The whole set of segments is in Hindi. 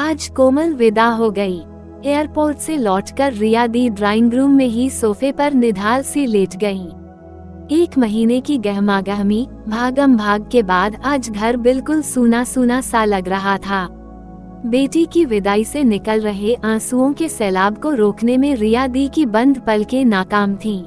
आज कोमल विदा हो गई। एयरपोर्ट से लौटकर रिया दी ड्राइंग रूम में ही सोफे पर निढाल सी लेट गईं। 1 महीने की गहमागहमी भागम भाग के बाद आज घर बिल्कुल सूना सूना सा लग रहा था। बेटी की विदाई से निकल रहे आंसुओं के सैलाब को रोकने में रिया दी की बंद पलकें नाकाम थीं।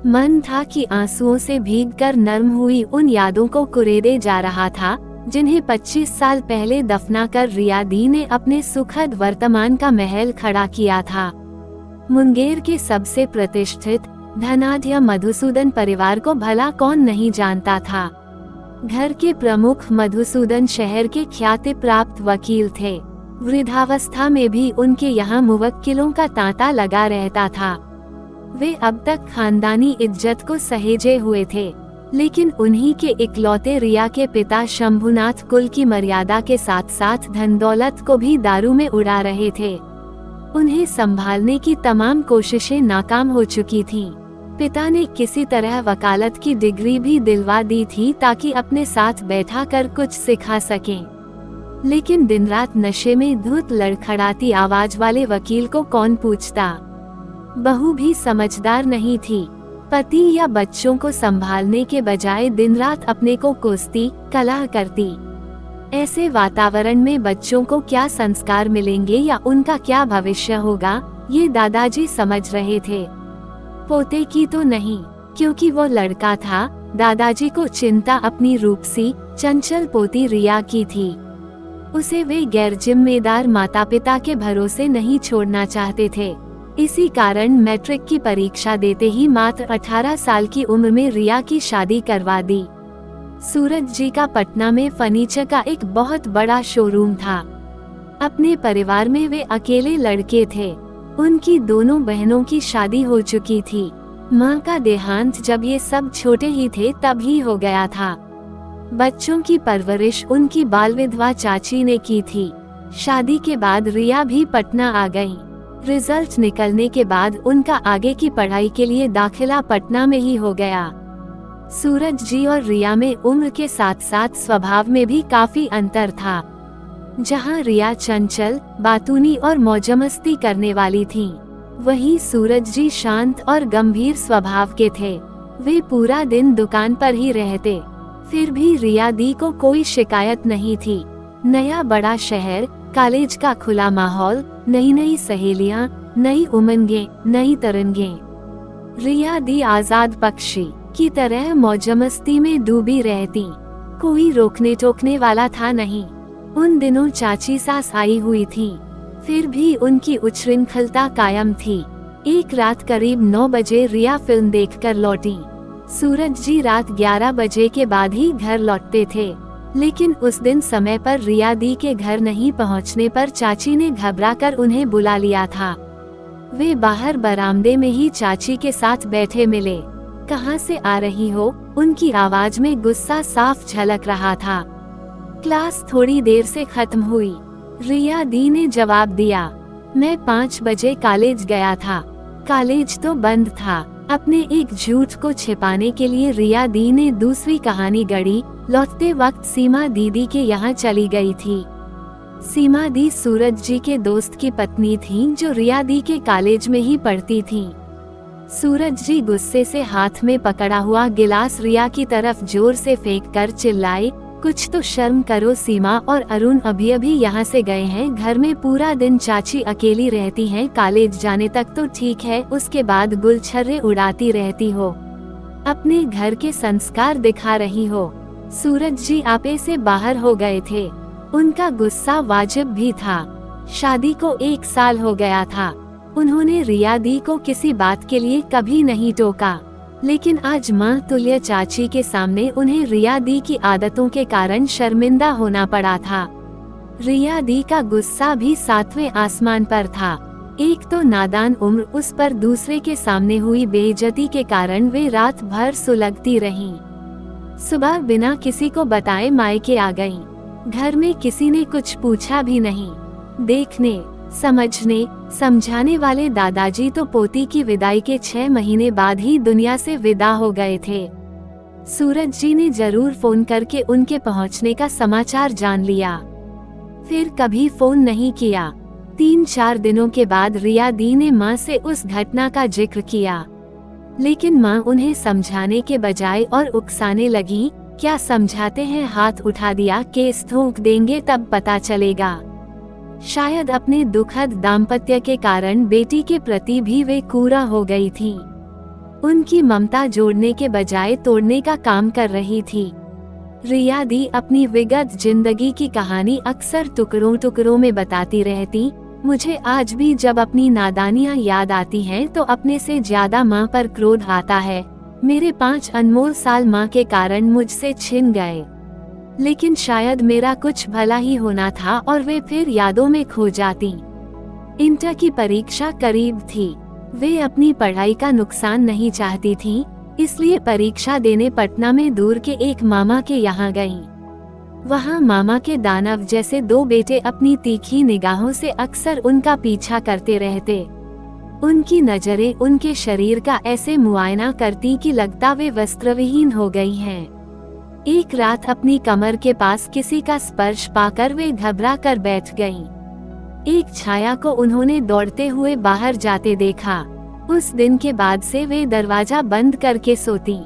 मन था कि आंसुओं से भीगकर नर्म हुई उन यादों को कुरेदे जा रहा था जिन्हें 25 साल पहले दफनाकर रिया दी ने अपने सुखद वर्तमान का महल खड़ा किया था। मुंगेर के सबसे प्रतिष्ठित धनाढ्य मधुसूदन परिवार को भला कौन नहीं जानता था। घर के प्रमुख मधुसूदन शहर के ख्याति प्राप्त वकील थे। वृद्धावस्था में भी उनके यहाँ मुवक्किलों का तांता लगा रहता था। वे अब तक खानदानी इज्जत को सहेजे हुए थे, लेकिन उन्हीं के इकलौते रिया के पिता शंभुनाथ कुल की मर्यादा के साथ साथ धन दौलत को भी दारू में उड़ा रहे थे। उन्हें संभालने की तमाम कोशिशें नाकाम हो चुकी थीं। पिता ने किसी तरह वकालत की डिग्री भी दिलवा दी थी ताकि अपने साथ बैठा कर कुछ सिखा सकें, लेकिन दिन रात नशे में धुत लड़खड़ाती आवाज वाले वकील को कौन पूछता। बहू भी समझदार नहीं थी। पति या बच्चों को संभालने के बजाय दिन रात अपने को कोसती कलह करती। ऐसे वातावरण में बच्चों को क्या संस्कार मिलेंगे या उनका क्या भविष्य होगा, ये दादाजी समझ रहे थे। पोते की तो नहीं, क्योंकि वो लड़का था। दादाजी को चिंता अपनी रूपसी चंचल पोती रिया की थी। उसे वे गैर जिम्मेदार माता पिता के भरोसे नहीं छोड़ना चाहते थे। इसी कारण मैट्रिक की परीक्षा देते ही मात्र 18 साल की उम्र में रिया की शादी करवा दी। सूरज जी का पटना में फर्नीचर का एक बहुत बड़ा शोरूम था। अपने परिवार में वे अकेले लड़के थे। उनकी दोनों बहनों की शादी हो चुकी थी। माँ का देहांत जब ये सब छोटे ही थे तब ही हो गया था। बच्चों की परवरिश उनकी बाल विधवा चाची ने की थी। शादी के बाद रिया भी पटना आ गई। रिजल्ट निकलने के बाद उनका आगे की पढ़ाई के लिए दाखिला पटना में ही हो गया। सूरज जी और रिया में उम्र के साथ साथ स्वभाव में भी काफी अंतर था। जहां रिया चंचल, बातूनी और मौजमस्ती करने वाली थीं, वहीं सूरज जी शांत और गंभीर स्वभाव के थे। वे पूरा दिन दुकान पर ही रहते, फिर भी रिया दी को कोई शिकायत नहीं थी। नया बड़ा शहर, कॉलेज का खुला माहौल, नई नई सहेलियां, नई उमंगें, नई तरंगें। रिया दी आजाद पक्षी की तरह मौजमस्ती में डूबी रहती। कोई रोकने टोकने वाला था नहीं। उन दिनों चाची सास आई हुई थी, फिर भी उनकी उच्छृंखलता कायम थी। एक रात करीब 9 बजे रिया फिल्म देखकर लौटी। सूरज जी रात 11 बजे के बाद ही घर लौटते थे, लेकिन उस दिन समय पर रिया दी के घर नहीं पहुंचने पर चाची ने घबराकर उन्हें बुला लिया था। वे बाहर बरामदे में ही चाची के साथ बैठे मिले। कहाँ से आ रही हो? उनकी आवाज में गुस्सा साफ झलक रहा था। क्लास थोड़ी देर से खत्म हुई, रिया दी ने जवाब दिया। मैं 5 बजे कॉलेज गया था। कॉलेज तो बंद था। अपने एक झूठ को छिपाने के लिए रिया दी ने दूसरी कहानी गढ़ी। लौटते वक्त सीमा दीदी के यहाँ चली गई थी। सीमा दी सूरज जी के दोस्त की पत्नी थीं, जो रिया दी के कॉलेज में ही पढ़ती थीं। सूरज जी गुस्से से हाथ में पकड़ा हुआ गिलास रिया की तरफ जोर से फेंककर चिल्लाए, कुछ तो शर्म करो सीमा और अरुण अभी अभी यहाँ से गए हैं। घर में पूरा दिन चाची अकेली रहती हैं। कॉलेज जाने तक तो ठीक है, उसके बाद गुलछर्रे उड़ाती रहती हो। अपने घर के संस्कार दिखा रही हो। सूरज जी आपे से बाहर हो गए थे। उनका गुस्सा वाजिब भी था। शादी को 1 साल हो गया था। उन्होंने रिया दी को किसी बात के लिए कभी नहीं टोका, लेकिन आज माँ तुल्य चाची के सामने उन्हें रिया दी की आदतों के कारण शर्मिंदा होना पड़ा था। रिया दी का गुस्सा भी 7वें आसमान पर था। एक तो नादान उम्र, उस पर दूसरे के सामने हुई बेइज्जती के कारण वे रात भर सुलगती रहीं। सुबह बिना किसी को बताए मायके आ गईं। घर में किसी ने कुछ पूछा भी नहीं। देखने, समझने, समझाने वाले दादाजी तो पोती की विदाई के 6 महीने बाद ही दुनिया से विदा हो गए थे। सूरज जी ने जरूर फोन करके उनके पहुंचने का समाचार जान लिया। फिर कभी फोन नहीं किया। 3-4 दिनों के बाद रिया दी ने माँ से उस घटना का जिक्र किया, लेकिन माँ उन्हें समझाने के बजाय और उकसाने लगी। क्या समझाते हैं, हाथ उठा दिया, केस ठोक देंगे तब पता चलेगा। शायद अपने दुखद दाम्पत्य के कारण बेटी के प्रति भी वे कूरा हो गई थी। उनकी ममता जोड़ने के बजाय तोड़ने का काम कर रही थी। रिया दी अपनी विगत जिंदगी की कहानी अक्सर टुकड़ों टुकड़ों में बताती रहती। मुझे आज भी जब अपनी नादानियां याद आती हैं तो अपने से ज्यादा माँ पर क्रोध आता है। मेरे 5 अनमोल साल माँ के कारण मुझसे छिन गए, लेकिन शायद मेरा कुछ भला ही होना था और वे फिर यादों में खो जाती। इंटर की परीक्षा करीब थी। वे अपनी पढ़ाई का नुकसान नहीं चाहती थी, इसलिए परीक्षा देने पटना में दूर के एक मामा के यहाँ गईं। वहाँ मामा के दानव जैसे 2 बेटे अपनी तीखी निगाहों से अक्सर उनका पीछा करते रहते। उनकी नजरें उनके शरीर का ऐसे मुआयना करती कि लगता वे वस्त्रविहीन हो गई हैं। एक रात अपनी कमर के पास किसी का स्पर्श पाकर वे घबरा कर बैठ गईं। एक छाया को उन्होंने दौड़ते हुए बाहर जाते देखा। उस दिन के बाद से वे दरवाजा बंद करके सोती।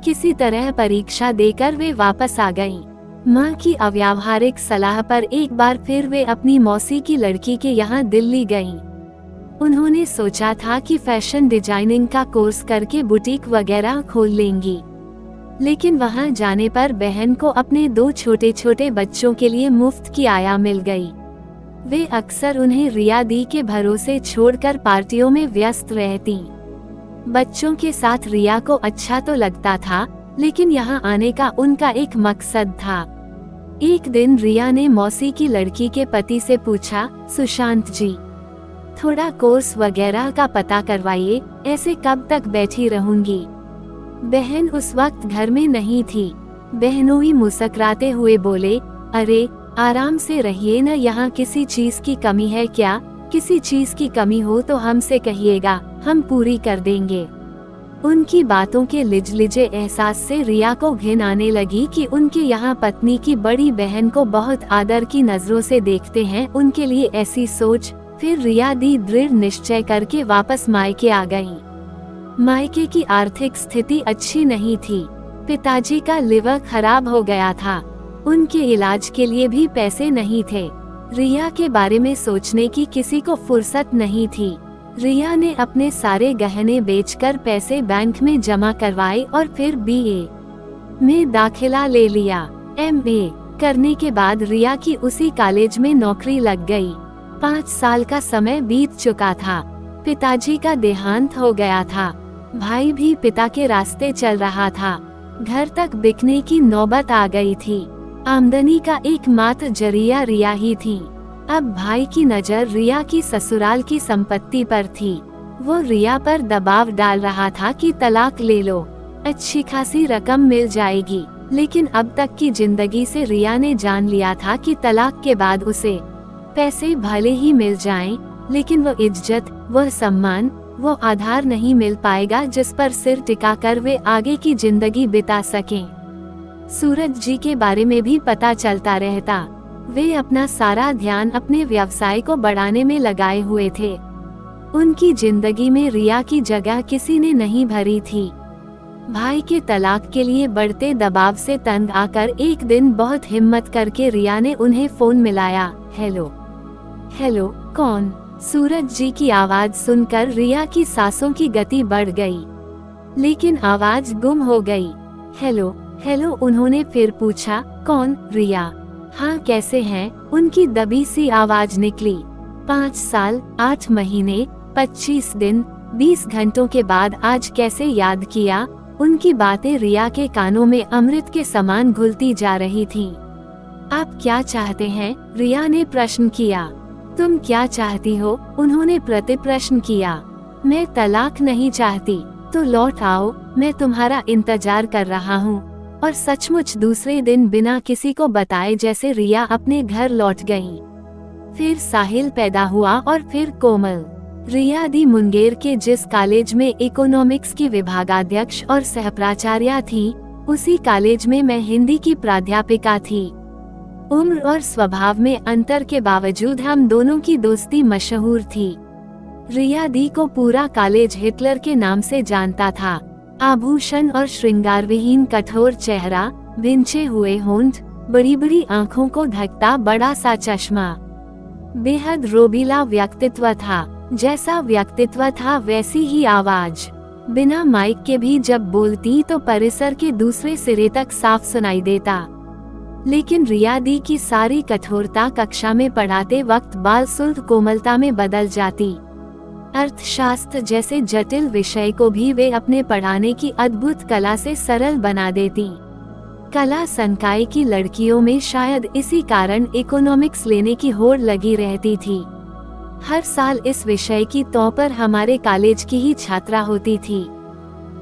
किसी तरह परीक्षा देकर वे वापस आ गईं। माँ की अव्यावहारिक सलाह पर एक बार फिर वे अपनी मौसी की लड़की के यहाँ दिल्ली गईं। उन्होंने सोचा था कि फैशन डिजाइनिंग का कोर्स करके बुटीक वगैरह खोल लेंगी, लेकिन वहां जाने पर बहन को अपने 2 छोटे छोटे बच्चों के लिए मुफ्त की आया मिल गई। वे अक्सर उन्हें रिया दी के भरोसे छोड़कर पार्टियों में व्यस्त रहती। बच्चों के साथ रिया को अच्छा तो लगता था, लेकिन यहाँ आने का उनका एक मकसद था। एक दिन रिया ने मौसी की लड़की के पति से पूछा, सुशांत जी, थोड़ा कोर्स वगैरह का पता करवाइए, ऐसे कब तक बैठी रहूंगी। बहन उस वक्त घर में नहीं थी। बहनोई मुस्कुराते हुए बोले, अरे आराम से रहिए न, यहाँ किसी चीज की कमी है क्या? किसी चीज की कमी हो तो हमसे कहिएगा, हम पूरी कर देंगे। उनकी बातों के लिजलिजे एहसास से रिया को घिन आने लगी कि उनके यहाँ पत्नी की बड़ी बहन को बहुत आदर की नजरों से देखते हैं। उनके लिए ऐसी सोच। फिर रिया दी दृढ़ निश्चय करके वापस मायके आ गईं। मायके की आर्थिक स्थिति अच्छी नहीं थी। पिताजी का लिवर खराब हो गया था। उनके इलाज के लिए भी पैसे नहीं थे। रिया के बारे में सोचने की किसी को फुर्सत नहीं थी। रिया ने अपने सारे गहने बेचकर पैसे बैंक में जमा करवाए और फिर बीए में दाखिला ले लिया। एमए करने के बाद रिया की उसी कॉलेज में नौकरी लग गई। 5 साल का समय बीत चुका था। पिताजी का देहांत हो गया था। भाई भी पिता के रास्ते चल रहा था। घर तक बिकने की नौबत आ गई थी। आमदनी का एकमात्र जरिया रिया ही थी। अब भाई की नजर रिया की ससुराल की संपत्ति पर थी। वो रिया पर दबाव डाल रहा था कि तलाक ले लो, अच्छी खासी रकम मिल जाएगी। लेकिन अब तक की जिंदगी से रिया ने जान लिया था कि तलाक के बाद उसे पैसे भले ही मिल जाएं, लेकिन वो इज्जत, वो सम्मान, वो आधार नहीं मिल पाएगा जिस पर सिर टिकाकर वे आगे की जिंदगी बिता सकें। सूरज जी के बारे में भी पता चलता रहता। वे अपना सारा ध्यान अपने व्यवसाय को बढ़ाने में लगाए हुए थे। उनकी जिंदगी में रिया की जगह किसी ने नहीं भरी थी। भाई के तलाक के लिए बढ़ते दबाव से तंग आकर एक दिन बहुत हिम्मत करके रिया ने उन्हें फोन मिलाया। हेलो हेलो, कौन? सूरज जी की आवाज सुनकर रिया की सांसों की गति बढ़ गई, लेकिन आवाज गुम हो गई। हेलो हेलो, उन्होंने फिर पूछा। कौन? रिया। हाँ, कैसे हैं? उनकी दबी सी आवाज निकली। 5 साल, 8 महीने, 25 दिन, 20 घंटों के बाद आज कैसे याद किया? उनकी बातें रिया के कानों में अमृत के समान घुलती जा रही थीं। आप क्या चाहते हैं? रिया ने प्रश्न किया। तुम क्या चाहती हो? उन्होंने प्रति प्रश्न किया। मैं तलाक नहीं चाहती। तो लौट आओ, मैं तुम्हारा इंतजार कर रहा हूँ। और सचमुच दूसरे दिन बिना किसी को बताए जैसे रिया अपने घर लौट गई। फिर साहिल पैदा हुआ और फिर कोमल। रिया दी मुंगेर के जिस कॉलेज में इकोनॉमिक्स की विभागाध्यक्ष और सहप्राचार्या थी, उसी कॉलेज में मैं हिंदी की प्राध्यापिका थी। उम्र और स्वभाव में अंतर के बावजूद हम दोनों की दोस्ती मशहूर थी। रिया दी को पूरा कॉलेज हिटलर के नाम से जानता था। आभूषण और श्रृंगार विहीन कठोर चेहरा, भिंचे हुए होंठ, बड़ी बड़ी आंखों को ढकता बड़ा सा चश्मा, बेहद रोबीला व्यक्तित्व था। जैसा व्यक्तित्व था वैसी ही आवाज। बिना माइक के भी जब बोलती तो परिसर के दूसरे सिरे तक साफ सुनाई देता। लेकिन रिया दी की सारी कठोरता कक्षा में पढ़ाते वक्त बालसुल्द कोमलता में बदल जाती। अर्थशास्त्र जैसे जटिल विषय को भी वे अपने पढ़ाने की अद्भुत कला से सरल बना देती। कला संकाय की लड़कियों में शायद इसी कारण इकोनॉमिक्स लेने की होड़ लगी रहती थी। हर साल इस विषय की टॉपर हमारे कॉलेज की ही छात्रा होती थी।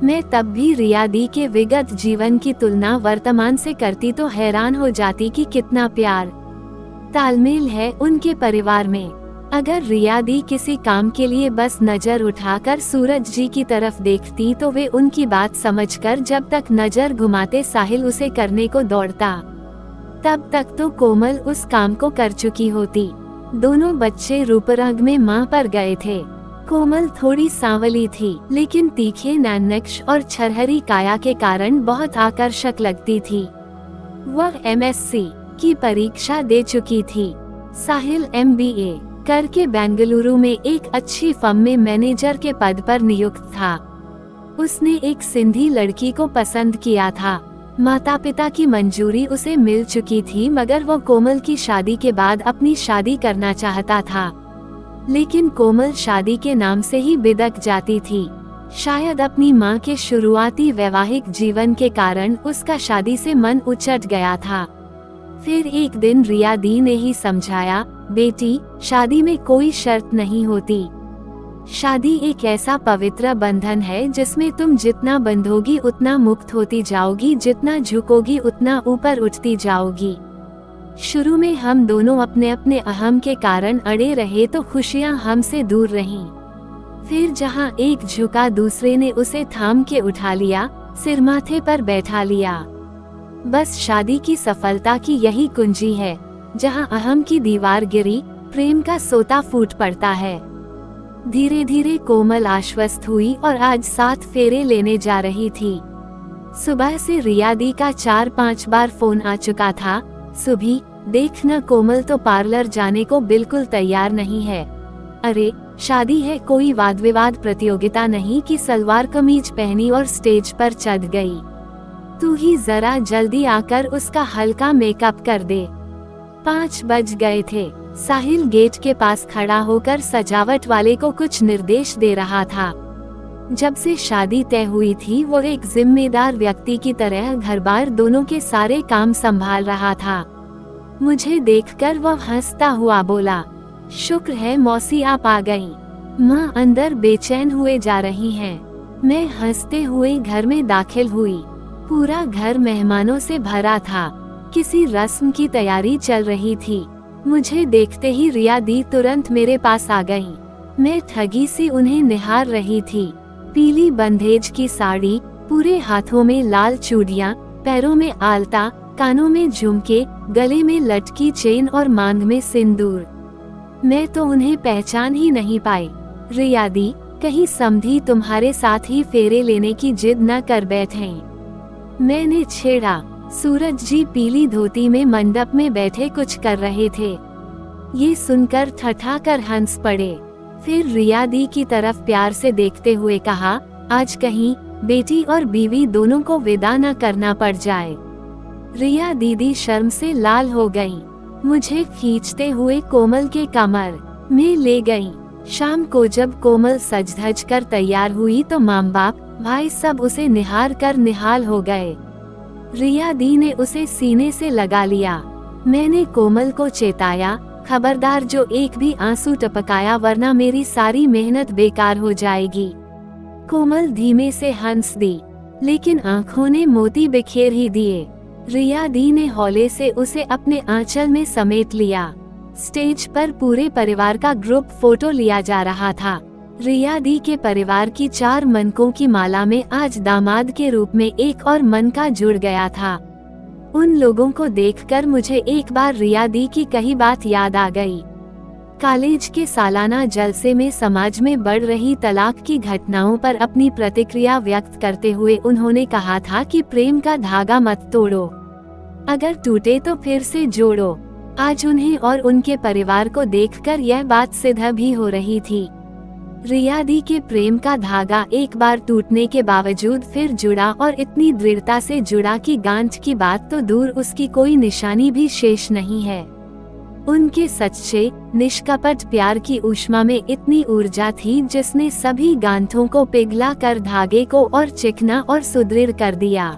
मैं तब भी रिया दी के विगत जीवन की तुलना वर्तमान से करती तो हैरान हो जाती कि कितना प्यार तालमेल है उनके परिवार में। अगर रिया दी किसी काम के लिए बस नजर उठाकर सूरज जी की तरफ देखती तो वे उनकी बात समझकर जब तक नजर घुमाते साहिल उसे करने को दौड़ता, तब तक तो कोमल उस काम को कर चुकी होती। दोनों बच्चे रूपरंग में मां पर गए थे। कोमल थोड़ी सांवली थी, लेकिन तीखे नैननक्श और छरहरी काया के कारण बहुत आकर्षक लगती थी। वह एमएससी की परीक्षा दे चुकी थी। साहिल एमबीए करके बेंगलुरु में एक अच्छी फर्म में मैनेजर के पद पर नियुक्त था। उसने एक सिंधी लड़की को पसंद किया था। माता पिता की मंजूरी उसे मिल चुकी थी, मगर वो कोमल की शादी के बाद अपनी शादी करना चाहता था। लेकिन कोमल शादी के नाम से ही बिदक जाती थी। शायद अपनी मां के शुरुआती वैवाहिक जीवन के कारण उसका शादी से मन उचट गया था। फिर एक दिन रिया दी ने ही समझाया, बेटी, शादी में कोई शर्त नहीं होती। शादी एक ऐसा पवित्र बंधन है जिसमें तुम जितना बंधोगी उतना मुक्त होती जाओगी, जितना झुकोगी उतना ऊपर उठती जाओगी। शुरू में हम दोनों अपने अपने अहम के कारण अड़े रहे तो खुशियां हमसे दूर रहीं। फिर जहां एक झुका दूसरे ने उसे थाम के उठा लिया, सिर माथे पर बैठा लिया। बस शादी की सफलता की यही कुंजी है। जहां अहम की दीवार गिरी, प्रेम का सोता फूट पड़ता है। धीरे धीरे कोमल आश्वस्त हुई और आज 7 फेरे लेने जा रही थी। सुबह से रिया दी का 4-5 बार फोन आ चुका था। सुबह, देखना कोमल तो पार्लर जाने को बिल्कुल तैयार नहीं है। अरे, शादी है, कोई वाद विवाद प्रतियोगिता नहीं कि सलवार कमीज पहनी और स्टेज पर चढ़ गई। तू ही जरा जल्दी आकर उसका हल्का मेकअप कर दे। 5 बज गए थे। साहिल गेट के पास खड़ा होकर सजावट वाले को कुछ निर्देश दे रहा था। जब से शादी तय हुई थी वो एक जिम्मेदार व्यक्ति की तरह घर बार दोनों के सारे काम संभाल रहा था। मुझे देखकर वह हंसता हुआ बोला, शुक्र है मौसी आप आ गईं। माँ अंदर बेचैन हुए जा रही हैं। मैं हंसते हुए घर में दाखिल हुई। पूरा घर मेहमानों से भरा था। किसी रस्म की तैयारी चल रही थी। मुझे देखते ही रिया दी तुरंत मेरे पास आ गईं। मैं ठगी सी उन्हें निहार रही थी। पीली बंधेज की साड़ी, पूरे हाथों में लाल चूड़ियां, पैरों में आलता, कानों में झुमके, गले में लटकी चेन और मांग में सिंदूर। मैं तो उन्हें पहचान ही नहीं पाई। रिया दी, कहीं समधी तुम्हारे साथ ही फेरे लेने की जिद न कर बैठे। मैंने छेड़ा। सूरज जी पीली धोती में मंडप में बैठे कुछ कर रहे थे। ये सुनकर ठठाकर हंस पड़े। फिर रिया दी की तरफ प्यार से देखते हुए कहा, आज कहीं बेटी और बीवी दोनों को विदा न करना पड़ जाए। रिया दीदी शर्म से लाल हो गईं। मुझे खींचते हुए कोमल के कमर में ले गईं। शाम को जब कोमल सज धज कर तैयार हुई तो माँ बाप, भाई सब उसे निहार कर निहाल हो गए। रिया दी ने उसे सीने से लगा लिया। मैंने कोमल को चेताया, खबरदार जो एक भी आंसू टपकाया वरना मेरी सारी मेहनत बेकार हो जाएगी। कोमल धीमे से हंस दी, लेकिन आंखों ने मोती बिखेर ही दिए। रिया दी ने हौले से उसे अपने आंचल में समेट लिया। स्टेज पर पूरे परिवार का ग्रुप फोटो लिया जा रहा था। रिया दी के परिवार की 4 मनकों की माला में आज दामाद के रूप में एक और मन का जुड़ गया था। उन लोगों को देखकर मुझे एक बार रिया दी की कही बात याद आ गई। कॉलेज के सालाना जलसे में समाज में बढ़ रही तलाक की घटनाओं पर अपनी प्रतिक्रिया व्यक्त करते हुए उन्होंने कहा था कि प्रेम का धागा मत तोड़ो, अगर टूटे तो फिर से जोड़ो। आज उन्हें और उनके परिवार को देखकर यह बात सिद्ध भी हो रही थी। रिया दी के प्रेम का धागा एक बार टूटने के बावजूद फिर जुड़ा, और इतनी दृढ़ता से जुड़ा कि गांठ की बात तो दूर उसकी कोई निशानी भी शेष नहीं है। उनके सच्चे निष्कपट प्यार की ऊष्मा में इतनी ऊर्जा थी जिसने सभी गांठों को पिघला कर धागे को और चिकना और सुदृढ़ कर दिया।